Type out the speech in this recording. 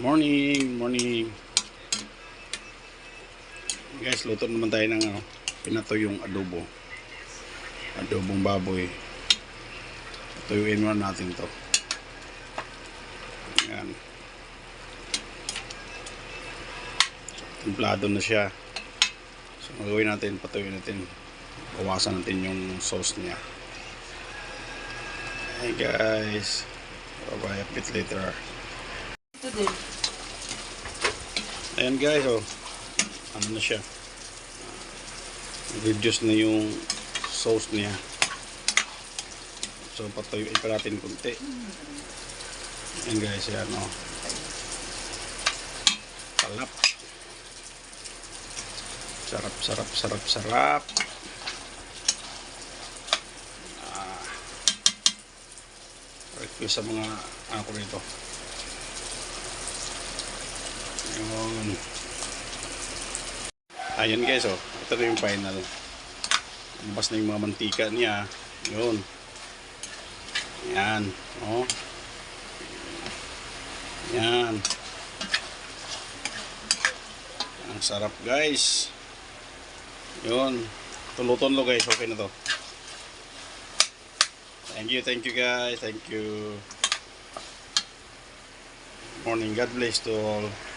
Morning, morning. Guys, luto naman tayo ng pinatuyong adobo. Adobong baboy. Tuyuin muna natin to. Ayan. Templado na siya. So, magawin natin, patuyuin natin. Bawasan natin yung sauce niya. Hey guys. Bye-bye a bit later. Ito din. Ayan guys, ano na siya, reduce na yung sauce niya. So patuyuin pa natin konti. Ayan guys, yan sarap. Sarap. Request sa mga ako rito. Ayan guys, ito na yung final. Labas na yung mga mantika niya. Yun. Ayan. Ayan. Ang sarap guys. Yun. Tulo-tulo guys. Okay na to. Thank you guys. Thank you. Morning. God bless to all.